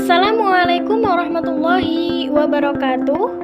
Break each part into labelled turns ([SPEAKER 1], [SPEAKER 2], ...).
[SPEAKER 1] Assalamualaikum warahmatullahi wabarakatuh.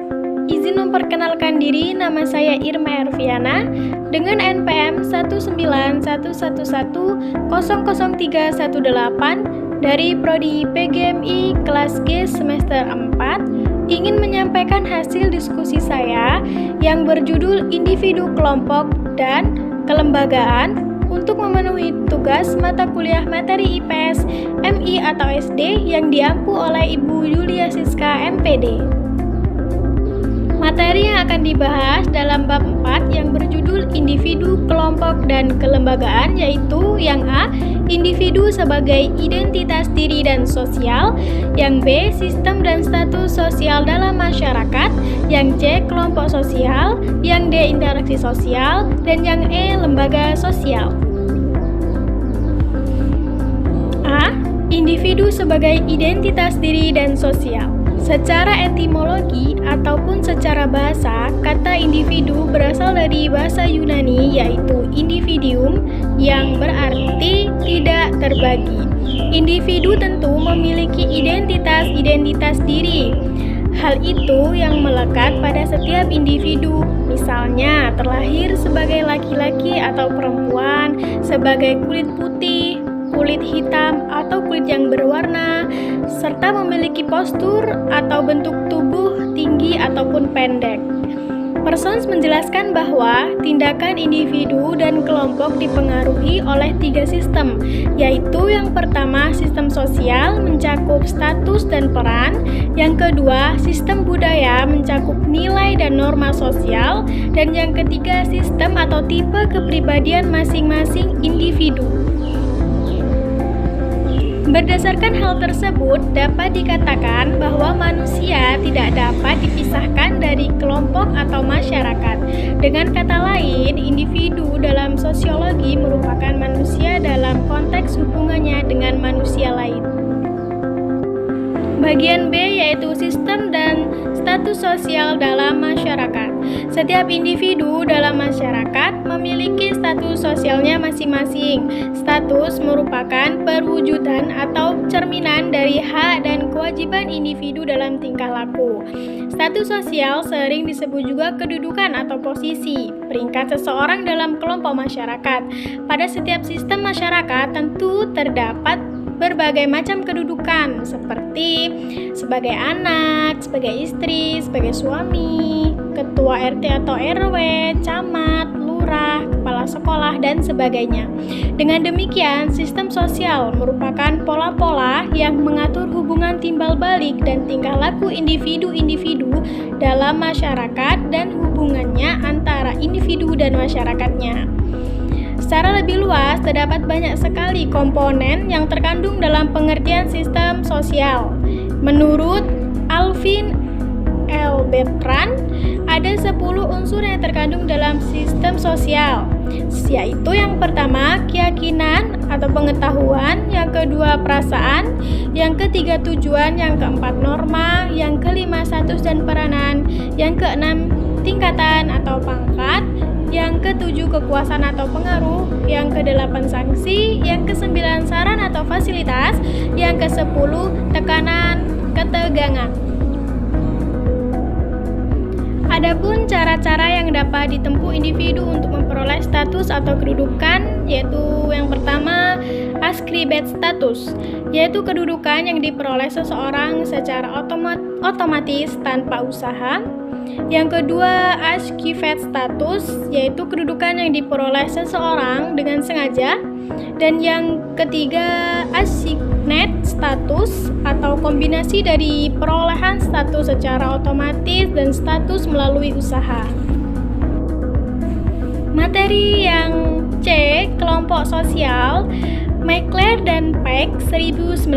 [SPEAKER 1] Izin memperkenalkan diri, nama saya Irma Erviana dengan NPM 19111000318 dari Prodi PGMI kelas G semester 4 ingin menyampaikan hasil diskusi saya yang berjudul Individu, Kelompok, dan Kelembagaan untuk memenuhi tugas mata kuliah materi IPS, MI atau SD yang diampu oleh Ibu Yulia Siska MPD. Materi yang akan dibahas dalam bab 4 yang berjudul Individu, Kelompok, dan Kelembagaan, yaitu yang A. Individu sebagai identitas diri dan sosial, yang B. Sistem dan status sosial dalam masyarakat, yang C. Kelompok sosial, yang D. Interaksi sosial, dan yang E. Lembaga sosial. A. Individu sebagai identitas diri dan sosial. Secara etimologi ataupun secara bahasa, kata individu berasal dari bahasa Yunani yaitu individuum yang berarti tidak terbagi. Individu tentu memiliki identitas diri. Hal itu yang melekat pada setiap individu. Misalnya, terlahir sebagai laki-laki atau perempuan, sebagai kulit putih, kulit hitam, atau kulit yang berwarna, serta memiliki postur atau bentuk tubuh tinggi ataupun pendek. Persons menjelaskan bahwa tindakan individu dan kelompok dipengaruhi oleh 3 sistem, yaitu yang pertama sistem sosial mencakup status dan peran, yang kedua sistem budaya mencakup nilai dan norma sosial, dan yang ketiga sistem atau tipe kepribadian masing-masing individu. Berdasarkan hal tersebut, dapat dikatakan bahwa manusia tidak dapat dipisahkan dari kelompok atau masyarakat. Dengan kata lain, individu dalam sosiologi merupakan manusia dalam konteks hubungannya dengan manusia lain. Bagian B yaitu sistem dan status sosial dalam masyarakat. Setiap individu dalam masyarakat memiliki status sosialnya masing-masing. Status merupakan perwujudan atau cerminan dari hak dan kewajiban individu dalam tingkah laku. Status sosial sering disebut juga kedudukan atau posisi, peringkat seseorang dalam kelompok masyarakat. Pada setiap sistem masyarakat tentu terdapat berbagai macam kedudukan seperti sebagai anak, sebagai istri, sebagai suami, ketua RT atau RW, camat, lurah, kepala sekolah, dan sebagainya. Dengan demikian, sistem sosial merupakan pola-pola yang mengatur hubungan timbal balik dan tingkah laku individu-individu dalam masyarakat dan hubungannya antara individu dan masyarakatnya. Secara lebih luas, terdapat banyak sekali komponen yang terkandung dalam pengertian sistem sosial. Menurut Alvin L. Bertrand, ada 10 unsur yang terkandung dalam sistem sosial, yaitu yang pertama keyakinan atau pengetahuan, yang kedua perasaan, yang ketiga tujuan, yang keempat norma, yang kelima status dan peranan, yang keenam tingkatan atau pangkat, yang ketujuh kekuasaan atau pengaruh, yang kedelapan sanksi, yang kesembilan saran atau fasilitas, yang kesepuluh tekanan ketegangan. Adapun cara-cara yang dapat ditempuh individu untuk memperoleh status atau kedudukan, yaitu yang pertama ascribed status, yaitu kedudukan yang diperoleh seseorang secara otomatis tanpa usaha. Yang kedua, ascribed status, yaitu kedudukan yang diperoleh seseorang dengan sengaja. Dan yang ketiga, assigned status, atau kombinasi dari perolehan status secara otomatis dan status melalui usaha. Materi yang C, kelompok sosial. Meckler dan Peck 1961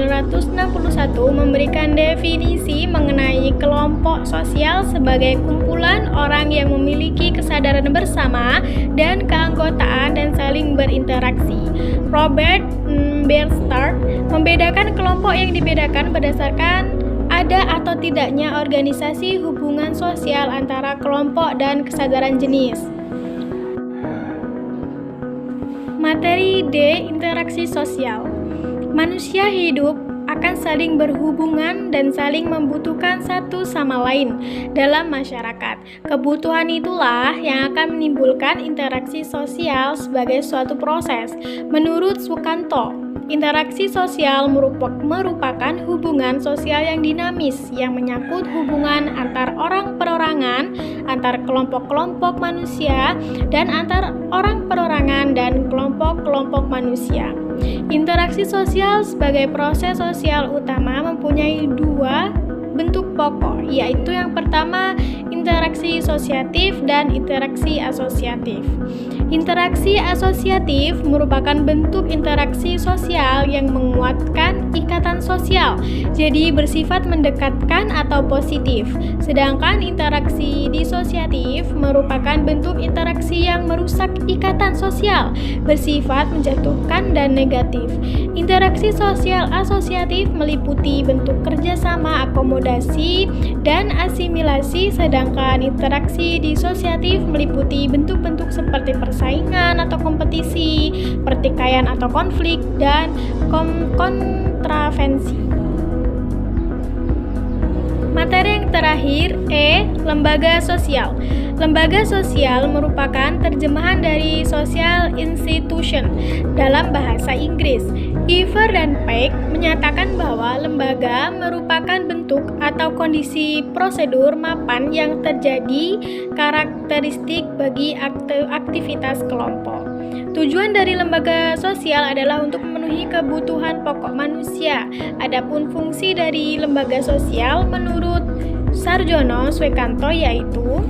[SPEAKER 1] memberikan definisi mengenai kelompok sosial sebagai kumpulan orang yang memiliki kesadaran bersama dan keanggotaan dan saling berinteraksi. Robert Bernstein membedakan kelompok yang dibedakan berdasarkan ada atau tidaknya organisasi hubungan sosial antara kelompok dan kesadaran jenis. Materi D. Interaksi sosial. Manusia hidup akan saling berhubungan dan saling membutuhkan satu sama lain dalam masyarakat. Kebutuhan itulah yang akan menimbulkan interaksi sosial sebagai suatu proses. Menurut Sukanto, interaksi sosial merupakan hubungan sosial yang dinamis yang menyangkut hubungan antar orang perorangan, antar kelompok-kelompok manusia, dan antar orang perorangan dan kelompok-kelompok manusia. Interaksi sosial sebagai proses sosial utama mempunyai dua bentuk pokok, yaitu yang pertama interaksi asosiatif dan interaksi asosiatif. Interaksi asosiatif merupakan bentuk interaksi sosial yang menguatkan ikatan sosial, jadi bersifat mendekatkan atau positif. Sedangkan interaksi disosiatif merupakan bentuk interaksi yang merusak ikatan sosial, bersifat menjatuhkan dan negatif. Interaksi sosial asosiatif meliputi bentuk kerjasama, akomodasi, dan asimilasi, sedangkan interaksi disosiatif meliputi bentuk-bentuk seperti persaingan atau kompetisi, pertikaian atau konflik, dan kontravensi. Materi yang terakhir, lembaga sosial. Lembaga sosial merupakan terjemahan dari social institution dalam bahasa Inggris. Iver dan Peck menyatakan bahwa lembaga merupakan bentuk atau kondisi prosedur mapan yang terjadi karakteristik bagi aktivitas kelompok. Tujuan dari lembaga sosial adalah untuk memenuhi kebutuhan pokok manusia. Adapun fungsi dari lembaga sosial menurut Sarjono Swekanto yaitu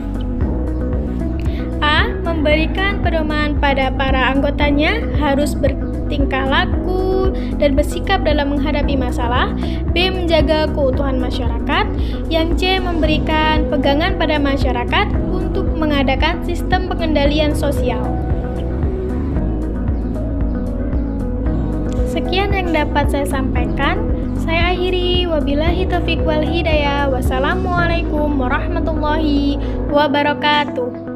[SPEAKER 1] A. Memberikan pedoman pada para anggotanya harus bertingkah laku dan bersikap dalam menghadapi masalah. B. Menjaga keutuhan masyarakat. Yang C. Memberikan pegangan pada masyarakat untuk mengadakan sistem pengendalian sosial. Sekian yang dapat saya sampaikan. Saya akhiri, wabillahi taufiq wal hidayah. Wassalamualaikum warahmatullahi wabarakatuh.